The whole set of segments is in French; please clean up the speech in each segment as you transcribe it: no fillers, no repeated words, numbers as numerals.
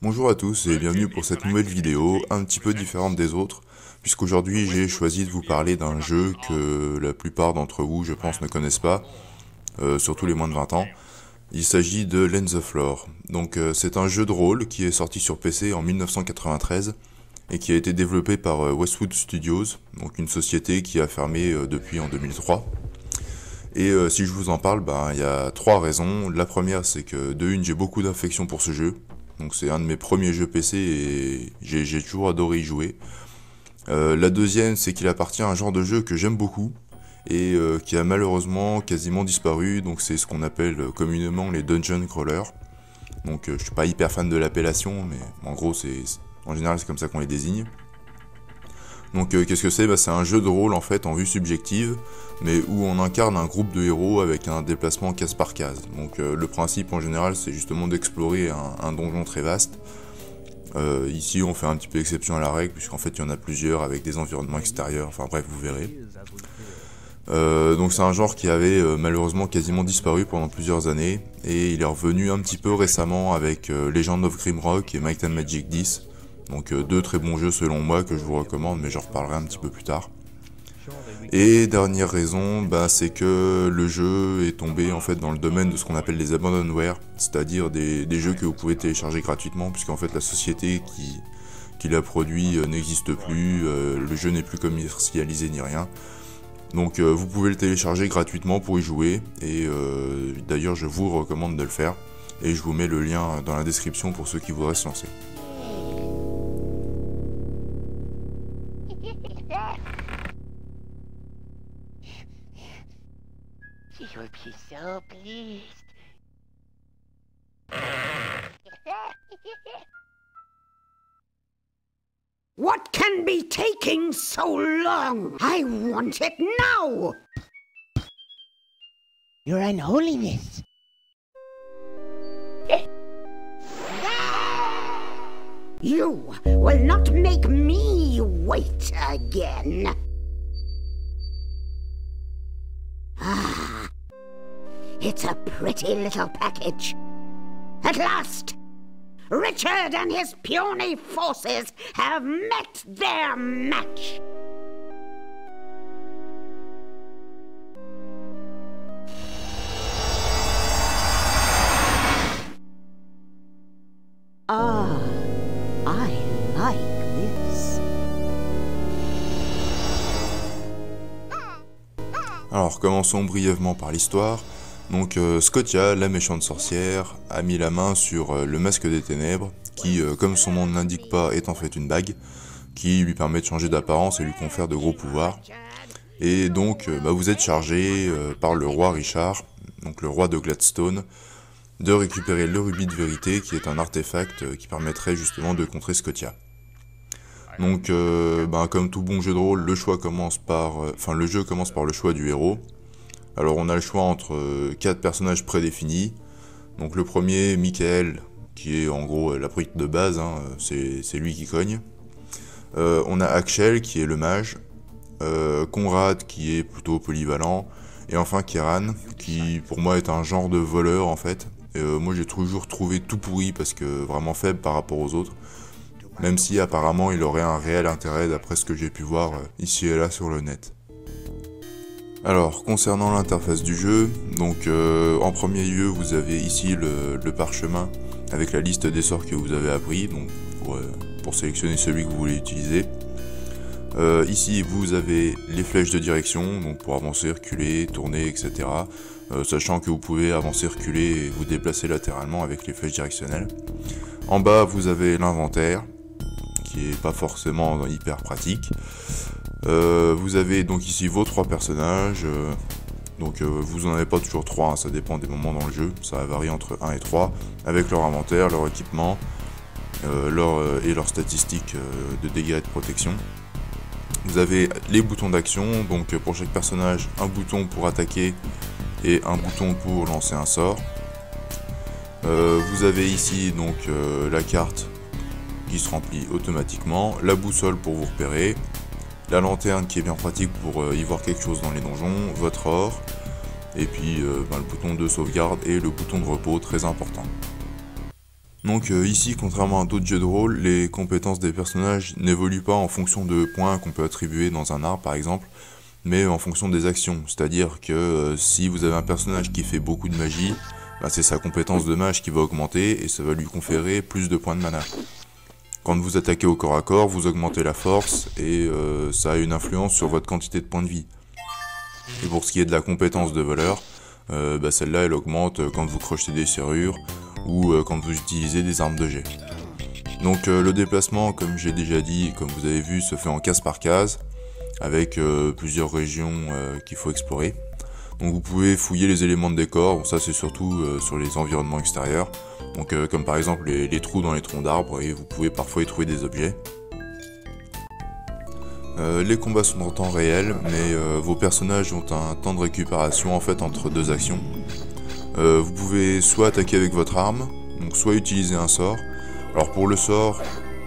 Bonjour à tous et bienvenue pour cette nouvelle vidéo un petit peu différente des autres, puisqu'aujourd'hui j'ai choisi de vous parler d'un jeu que la plupart d'entre vous je pense ne connaissent pas, surtout les moins de 20 ans. Il s'agit de Lens of Lore. Donc c'est un jeu de rôle qui est sorti sur PC en 1993 et qui a été développé par Westwood Studios, donc une société qui a fermé depuis en 2003. Et si je vous en parle, il y a trois raisons. La première, c'est que de une, j'ai beaucoup d'affection pour ce jeu. Donc c'est un de mes premiers jeux PC et j'ai toujours adoré y jouer. La deuxième, c'est qu'il appartient à un genre de jeu que j'aime beaucoup et qui a malheureusement quasiment disparu. Donc c'est ce qu'on appelle communément les dungeon crawlers. Donc je suis pas hyper fan de l'appellation, mais en gros en général c'est comme ça qu'on les désigne. Donc qu'est-ce que c'est? C'est un jeu de rôle en fait en vue subjective, mais où on incarne un groupe de héros avec un déplacement case par case. Donc le principe en général c'est justement d'explorer un donjon très vaste. Ici on fait un petit peu exception à la règle, puisqu'en fait il y en a plusieurs avec des environnements extérieurs, enfin bref vous verrez. Donc c'est un genre qui avait malheureusement quasiment disparu pendant plusieurs années, et il est revenu un petit peu récemment avec Legend of Grimrock et Might and Magic 10. Donc deux très bons jeux selon moi que je vous recommande, mais j'en reparlerai un petit peu plus tard. Et dernière raison, c'est que le jeu est tombé en fait dans le domaine de ce qu'on appelle les abandonware, c'est-à-dire des jeux que vous pouvez télécharger gratuitement, puisqu'en fait la société qui l'a produit n'existe plus, le jeu n'est plus commercialisé ni rien. Donc vous pouvez le télécharger gratuitement pour y jouer, et d'ailleurs je vous recommande de le faire, et je vous mets le lien dans la description pour ceux qui voudraient se lancer. You'll be so pleased. What can be taking so long? I want it now! Your Unholiness. You will not make me wait again. Ah, it's a pretty little package. At last, Richard and his puny forces have met their match. Ah, I like this. Alors commençons brièvement par l'histoire. Donc Scotia, la méchante sorcière, a mis la main sur le masque des ténèbres, qui, comme son nom ne l'indique pas, est en fait une bague, qui lui permet de changer d'apparence et lui confère de gros pouvoirs. Et donc vous êtes chargé par le roi Richard, donc le roi de Gladstone, de récupérer le rubis de vérité, qui est un artefact qui permettrait justement de contrer Scotia. Donc comme tout bon jeu de rôle, le jeu commence par le choix du héros. Alors on a le choix entre 4 personnages prédéfinis. Donc le premier, Michael, qui est en gros la brute de base, c'est lui qui cogne. On a Axel qui est le mage, Conrad qui est plutôt polyvalent, et enfin Kieran qui pour moi est un genre de voleur en fait. Moi j'ai toujours trouvé tout pourri parce que vraiment faible par rapport aux autres, même si apparemment il aurait un réel intérêt d'après ce que j'ai pu voir ici et là sur le net. Alors concernant l'interface du jeu, donc en premier lieu vous avez ici le parchemin avec la liste des sorts que vous avez appris, donc pour sélectionner celui que vous voulez utiliser. Ici vous avez les flèches de direction, donc pour avancer, reculer, tourner, etc. Sachant que vous pouvez avancer, reculer et vous déplacer latéralement avec les flèches directionnelles. En bas vous avez l'inventaire, qui est pas forcément hyper pratique. Vous avez donc ici vos 3 personnages, donc vous en avez pas toujours 3, ça dépend des moments dans le jeu, ça varie entre 1 et 3, avec leur inventaire, leur équipement, et leurs statistiques de dégâts et de protection. Vous avez les boutons d'action, donc pour chaque personnage, un bouton pour attaquer et un bouton pour lancer un sort. Vous avez ici donc la carte qui se remplit automatiquement, la boussole pour vous repérer, la lanterne qui est bien pratique pour y voir quelque chose dans les donjons, votre or, et puis le bouton de sauvegarde et le bouton de repos très important. Donc ici, contrairement à d'autres jeux de rôle, les compétences des personnages n'évoluent pas en fonction de points qu'on peut attribuer dans un arbre par exemple, mais en fonction des actions. C'est-à-dire que si vous avez un personnage qui fait beaucoup de magie, bah, c'est sa compétence de mage qui va augmenter et ça va lui conférer plus de points de mana. Quand vous attaquez au corps à corps, vous augmentez la force et ça a une influence sur votre quantité de points de vie. Et pour ce qui est de la compétence de voleur, bah, celle-là elle augmente quand vous crochetez des serrures ou quand vous utilisez des armes de jet. Donc le déplacement, comme j'ai déjà dit, comme vous avez vu, se fait en case par case, avec plusieurs régions qu'il faut explorer. Donc vous pouvez fouiller les éléments de décor, bon, ça c'est surtout sur les environnements extérieurs, donc comme par exemple les trous dans les troncs d'arbres, et vous pouvez parfois y trouver des objets. Les combats sont en temps réel, mais vos personnages ont un temps de récupération en fait entre deux actions. Vous pouvez soit attaquer avec votre arme, donc soit utiliser un sort. Alors pour le sort,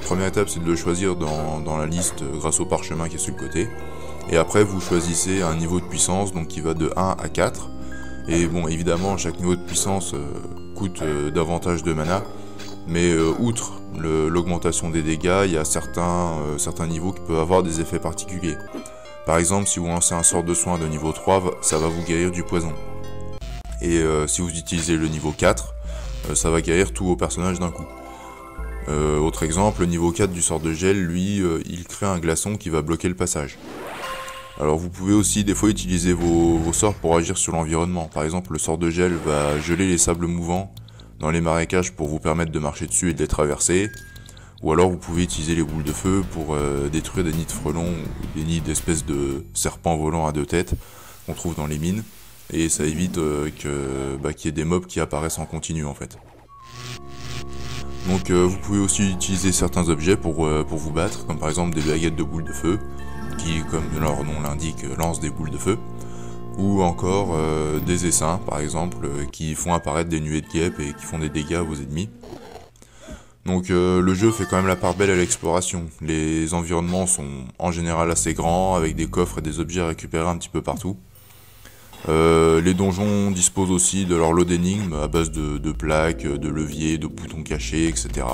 première étape c'est de le choisir dans la liste grâce au parchemin qui est sur le côté. Et après vous choisissez un niveau de puissance donc qui va de 1 à 4. Et bon évidemment chaque niveau de puissance coûte davantage de mana. Mais outre l'augmentation des dégâts, il y a certains niveaux qui peuvent avoir des effets particuliers. Par exemple si vous lancez un sort de soin de niveau 3, ça va vous guérir du poison. Et si vous utilisez le niveau 4, ça va guérir tous vos personnages d'un coup. Autre exemple, le niveau 4 du sort de gel, lui, il crée un glaçon qui va bloquer le passage. Alors vous pouvez aussi des fois utiliser vos sorts pour agir sur l'environnement. Par exemple, le sort de gel va geler les sables mouvants dans les marécages pour vous permettre de marcher dessus et de les traverser. Ou alors vous pouvez utiliser les boules de feu pour détruire des nids de frelons ou des nids d'espèces de serpents volants à deux têtes qu'on trouve dans les mines. Et ça évite qu'il y ait des mobs qui apparaissent en continu en fait. Donc vous pouvez aussi utiliser certains objets pour vous battre, comme par exemple des baguettes de boules de feu, qui comme leur nom l'indique lancent des boules de feu, ou encore des essaims par exemple, qui font apparaître des nuées de guêpes et qui font des dégâts à vos ennemis. Donc le jeu fait quand même la part belle à l'exploration. Les environnements sont en général assez grands, avec des coffres et des objets à récupérer un petit peu partout. Les donjons disposent aussi de leur lot d'énigmes à base de plaques, de leviers, de boutons cachés, etc.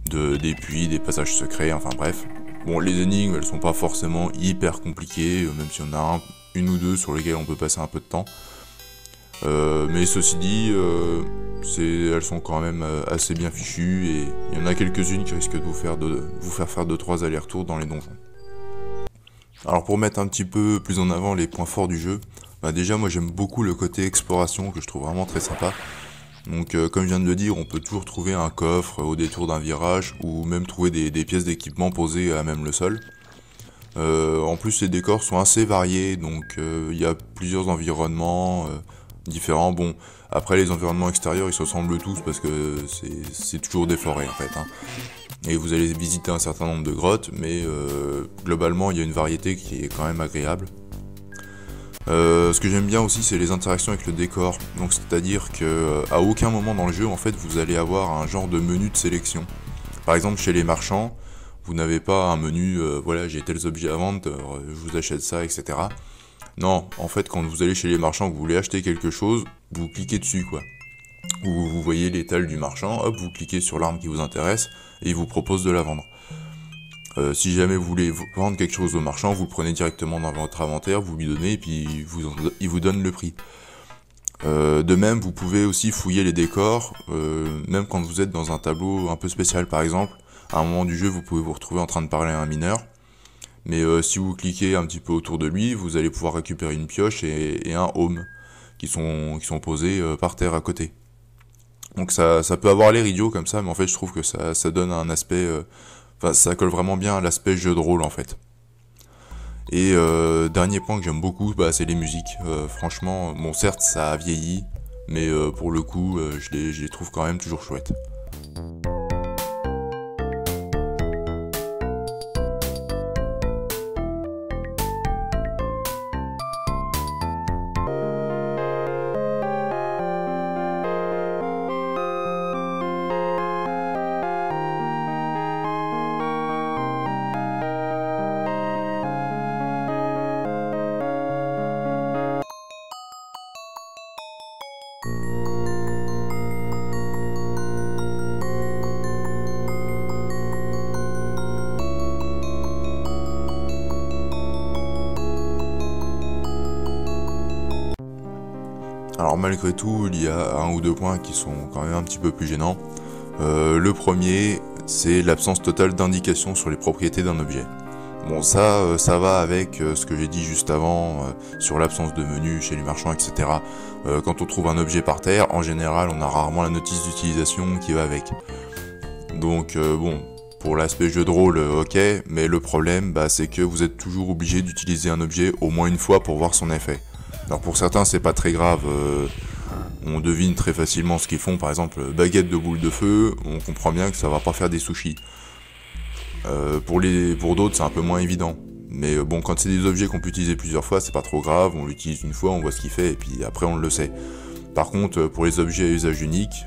Des puits, des passages secrets, enfin bref. Bon, les énigmes, elles sont pas forcément hyper compliquées, même s'il y en a une ou deux sur lesquelles on peut passer un peu de temps. Mais ceci dit, elles sont quand même assez bien fichues, et il y en a quelques-unes qui risquent de vous faire faire 2-3 allers-retours dans les donjons. Alors pour mettre un petit peu plus en avant les points forts du jeu, bah déjà moi j'aime beaucoup le côté exploration que je trouve vraiment très sympa. Donc comme je viens de le dire, on peut toujours trouver un coffre au détour d'un virage ou même trouver des pièces d'équipement posées à même le sol. En plus les décors sont assez variés, donc il y a plusieurs environnements différents. Bon, après les environnements extérieurs ils se ressemblent tous parce que c'est toujours des forêts en fait. Et vous allez visiter un certain nombre de grottes, mais globalement il y a une variété qui est quand même agréable. Ce que j'aime bien aussi c'est les interactions avec le décor, donc c'est-à-dire que à aucun moment dans le jeu en fait vous allez avoir un genre de menu de sélection. Par exemple chez les marchands, vous n'avez pas un menu voilà j'ai tels objets à vendre, je vous achète ça, etc. Non, en fait quand vous allez chez les marchands, que vous voulez acheter quelque chose, vous cliquez dessus quoi. Ou vous voyez l'étal du marchand, hop, vous cliquez sur l'arme qui vous intéresse et il vous propose de la vendre. Si jamais vous voulez vendre quelque chose au marchand, vous le prenez directement dans votre inventaire, vous lui donnez et puis il vous donne le prix. De même, vous pouvez aussi fouiller les décors, même quand vous êtes dans un tableau un peu spécial par exemple. À un moment du jeu, vous pouvez vous retrouver en train de parler à un mineur. Mais si vous cliquez un petit peu autour de lui, vous allez pouvoir récupérer une pioche et un home qui sont posés par terre à côté. Donc ça peut avoir l'air idiot comme ça, mais en fait je trouve que ça donne un aspect... ça colle vraiment bien à l'aspect jeu de rôle en fait. Et dernier point que j'aime beaucoup, c'est les musiques. Franchement, bon certes ça a vieilli, mais pour le coup je les trouve quand même toujours chouettes. Alors malgré tout, il y a un ou deux points qui sont quand même un petit peu plus gênants. Le premier, c'est l'absence totale d'indication sur les propriétés d'un objet. Bon, ça va avec ce que j'ai dit juste avant sur l'absence de menu chez les marchands, etc. Quand on trouve un objet par terre, en général, on a rarement la notice d'utilisation qui va avec. Donc bon, pour l'aspect jeu de rôle, ok, mais le problème, c'est que vous êtes toujours obligé d'utiliser un objet au moins une fois pour voir son effet. Alors pour certains, c'est pas très grave. On devine très facilement ce qu'ils font, par exemple baguette de boule de feu, on comprend bien que ça va pas faire des sushis. Pour d'autres c'est un peu moins évident, mais bon, quand c'est des objets qu'on peut utiliser plusieurs fois, c'est pas trop grave, on l'utilise une fois, on voit ce qu'il fait et puis après on le sait. Par contre pour les objets à usage unique,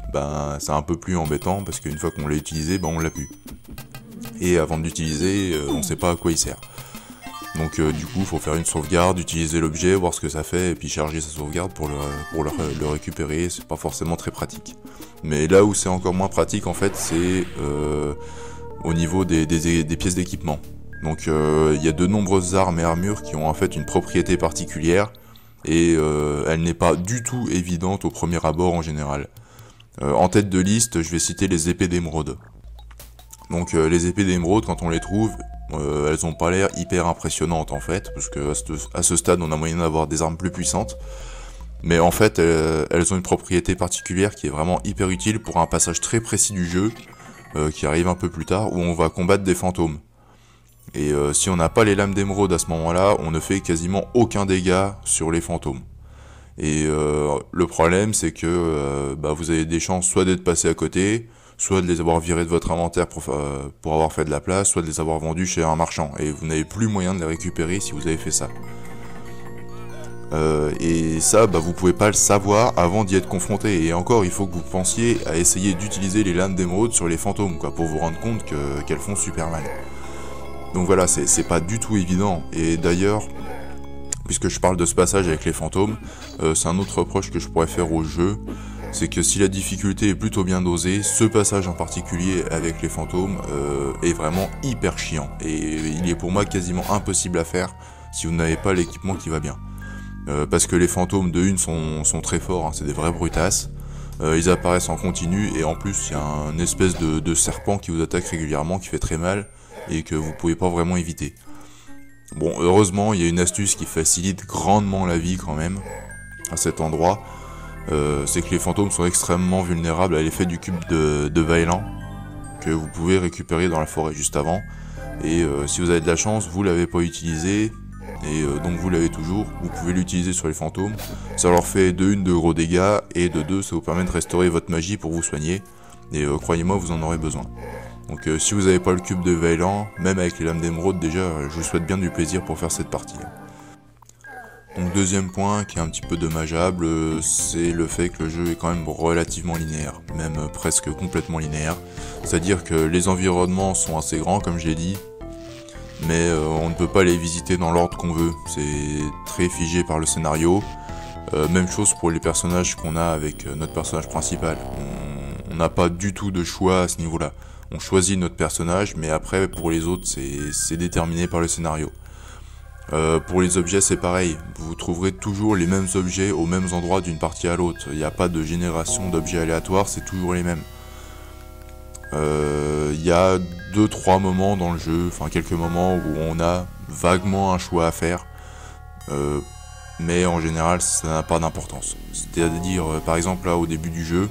c'est un peu plus embêtant parce qu'une fois qu'on l'a utilisé, on l'a plus. Et avant de l'utiliser, on sait pas à quoi il sert. Donc du coup, il faut faire une sauvegarde, utiliser l'objet, voir ce que ça fait, et puis charger sa sauvegarde pour le récupérer. C'est pas forcément très pratique. Mais là où c'est encore moins pratique, en fait, c'est au niveau des pièces d'équipement. Donc il y a de nombreuses armes et armures qui ont en fait une propriété particulière, et elle n'est pas du tout évidente au premier abord en général. En tête de liste, je vais citer les épées d'émeraude. Donc les épées d'émeraude, quand on les trouve, elles ont pas l'air hyper impressionnantes en fait, parce que à ce stade on a moyen d'avoir des armes plus puissantes, mais en fait elles ont une propriété particulière qui est vraiment hyper utile pour un passage très précis du jeu, qui arrive un peu plus tard, où on va combattre des fantômes. Et si on n'a pas les lames d'émeraude à ce moment-là, on ne fait quasiment aucun dégât sur les fantômes. Et le problème c'est que vous avez des chances soit d'être passé à côté, soit de les avoir virés de votre inventaire pour avoir fait de la place, soit de les avoir vendus chez un marchand, et vous n'avez plus moyen de les récupérer si vous avez fait ça. Et ça, vous pouvez pas le savoir avant d'y être confronté, et encore, il faut que vous pensiez à essayer d'utiliser les lames d'émeraude sur les fantômes, pour vous rendre compte qu'elles font super mal. Donc voilà, c'est pas du tout évident, et d'ailleurs, puisque je parle de ce passage avec les fantômes, c'est un autre reproche que je pourrais faire au jeu, c'est que si la difficulté est plutôt bien dosée, ce passage en particulier avec les fantômes est vraiment hyper chiant. Et il est pour moi quasiment impossible à faire si vous n'avez pas l'équipement qui va bien. Parce que les fantômes de une sont très forts, c'est des vrais brutasses. Ils apparaissent en continu et en plus il y a un espèce de serpent qui vous attaque régulièrement, qui fait très mal et que vous pouvez pas vraiment éviter. Bon, heureusement il y a une astuce qui facilite grandement la vie quand même à cet endroit. C'est que les fantômes sont extrêmement vulnérables à l'effet du cube de Vaillant que vous pouvez récupérer dans la forêt juste avant, et si vous avez de la chance, vous l'avez pas utilisé et donc vous l'avez toujours, vous pouvez l'utiliser sur les fantômes. Ça leur fait de gros dégâts, et de deux, ça vous permet de restaurer votre magie pour vous soigner, et croyez-moi, vous en aurez besoin. Donc si vous n'avez pas le cube de Vaillant, même avec les lames d'émeraude déjà, je vous souhaite bien du plaisir pour faire cette partie. Donc deuxième point qui est un petit peu dommageable, c'est le fait que le jeu est quand même relativement linéaire, même presque complètement linéaire. C'est-à-dire que les environnements sont assez grands comme je l'ai dit, mais on ne peut pas les visiter dans l'ordre qu'on veut, c'est très figé par le scénario. Même chose pour les personnages qu'on a avec notre personnage principal, on n'a pas du tout de choix à ce niveau-là. On choisit notre personnage, mais après pour les autres c'est déterminé par le scénario. Pour les objets c'est pareil, vous trouverez toujours les mêmes objets aux mêmes endroits d'une partie à l'autre, il n'y a pas de génération d'objets aléatoires, c'est toujours les mêmes. Il y a 2-3 moments dans le jeu, enfin quelques moments où on a vaguement un choix à faire, mais en général ça n'a pas d'importance. C'est-à-dire par exemple là au début du jeu,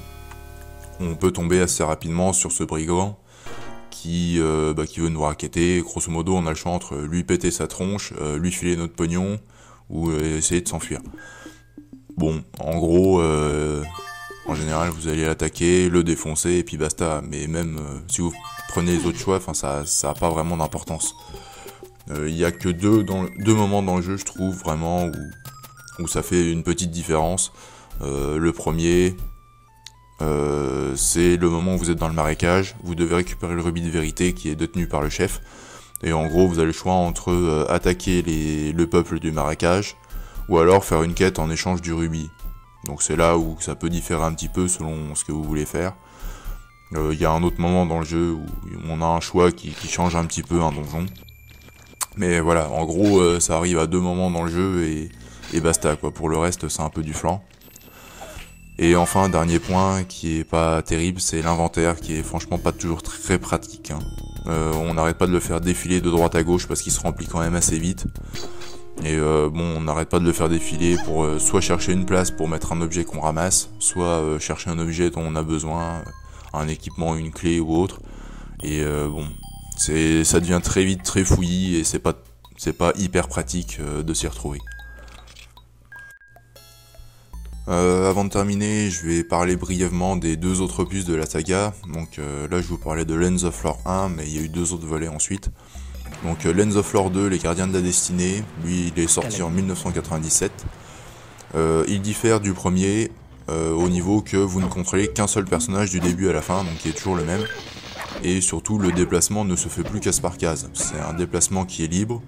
on peut tomber assez rapidement sur ce brigand qui veut nous racketter. Grosso modo on a le choix entre lui péter sa tronche, lui filer notre pognon ou essayer de s'enfuir. Bon, en gros, en général vous allez l'attaquer, le défoncer et puis basta, mais même si vous prenez les autres choix, ça n'a pas vraiment d'importance. Il n'y a que deux moments dans le jeu je trouve vraiment où ça fait une petite différence. Le premier, c'est le moment où vous êtes dans le marécage, vous devez récupérer le rubis de vérité qui est détenu par le chef, et en gros vous avez le choix entre attaquer le peuple du marécage, ou alors faire une quête en échange du rubis. Donc c'est là où ça peut différer un petit peu selon ce que vous voulez faire. Il y a un autre moment dans le jeu où on a un choix qui change un petit peu un donjon. Mais voilà, en gros ça arrive à 2 moments dans le jeu et basta quoi, pour le reste c'est un peu du flan. Et enfin, dernier point qui est pas terrible, c'est l'inventaire qui est franchement pas toujours très pratique, hein. On n'arrête pas de le faire défiler de droite à gauche parce qu'il se remplit quand même assez vite. Et bon, on n'arrête pas de le faire défiler pour soit chercher une place pour mettre un objet qu'on ramasse, soit chercher un objet dont on a besoin, un équipement, une clé ou autre. Et bon, ça devient très vite très fouillis et c'est pas hyper pratique de s'y retrouver. Avant de terminer, je vais parler brièvement des 2 autres opus de la saga. Donc là, je vous parlais de Lens of Lore 1, mais il y a eu 2 autres volets ensuite. Donc Lens of Lore 2, Les Gardiens de la Destinée, lui il est sorti en 1997. Il diffère du premier au niveau que vous ne contrôlez qu'un seul personnage du début à la fin, donc qui est toujours le même. Et surtout, le déplacement ne se fait plus case par case. C'est un déplacement qui est libre,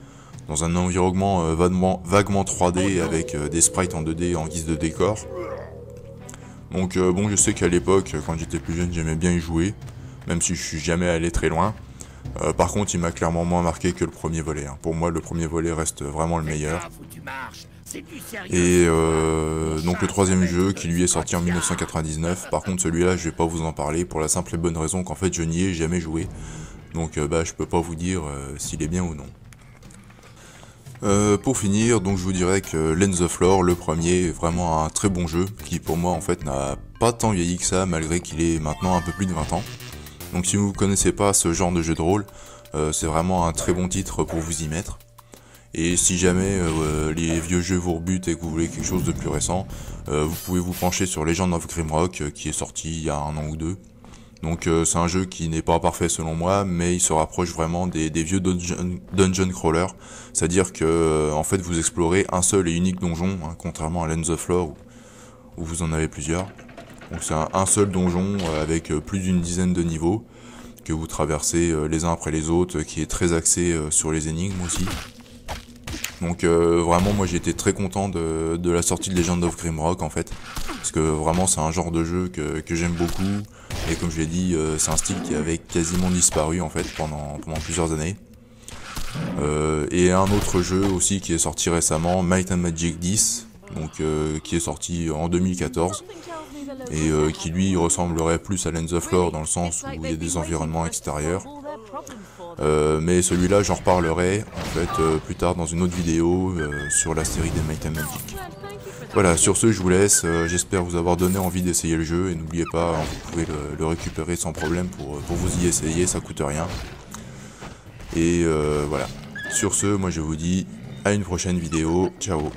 dans un environnement vaguement 3D avec des sprites en 2D en guise de décor. Donc bon, je sais qu'à l'époque, quand j'étais plus jeune, j'aimais bien y jouer, même si je suis jamais allé très loin. Par contre, il m'a clairement moins marqué que le premier volet, hein. Pour moi, le premier volet reste vraiment le meilleur. Et donc le troisième jeu, qui lui est sorti en 1999, par contre celui-là, je vais pas vous en parler pour la simple et bonne raison qu'en fait, je n'y ai jamais joué. Donc je peux pas vous dire s'il est bien ou non. Pour finir, donc je vous dirais que Lens of Lore, le premier, est vraiment un très bon jeu, qui pour moi en fait n'a pas tant vieilli que ça, malgré qu'il est maintenant un peu plus de 20 ans. Donc si vous ne connaissez pas ce genre de jeu de rôle, c'est vraiment un très bon titre pour vous y mettre. Et si jamais les vieux jeux vous rebutent et que vous voulez quelque chose de plus récent, vous pouvez vous pencher sur Legend of Grimrock, qui est sorti il y a 1 an ou 2. Donc c'est un jeu qui n'est pas parfait selon moi, mais il se rapproche vraiment des vieux dungeon crawler, c'est-à-dire que en fait vous explorez un seul et unique donjon, hein, contrairement à Lens of Lore où vous en avez plusieurs. Donc c'est un seul donjon avec plus d'une dizaine de niveaux que vous traversez les uns après les autres, qui est très axé sur les énigmes aussi. Donc vraiment moi j'ai été très content de la sortie de Legend of Grimrock en fait, parce que vraiment c'est un genre de jeu que j'aime beaucoup, et comme je l'ai dit, c'est un style qui avait quasiment disparu en fait pendant plusieurs années. Et un autre jeu aussi qui est sorti récemment, Might and Magic 10, donc qui est sorti en 2014, et qui lui ressemblerait plus à Lens of Lore dans le sens où il y a des environnements extérieurs. Mais celui-là j'en reparlerai en fait plus tard dans une autre vidéo sur la série des Might and Magic. Voilà, sur ce je vous laisse, j'espère vous avoir donné envie d'essayer le jeu, et n'oubliez pas, vous pouvez le récupérer sans problème pour vous y essayer, ça coûte rien. Et voilà, sur ce moi je vous dis à une prochaine vidéo, ciao.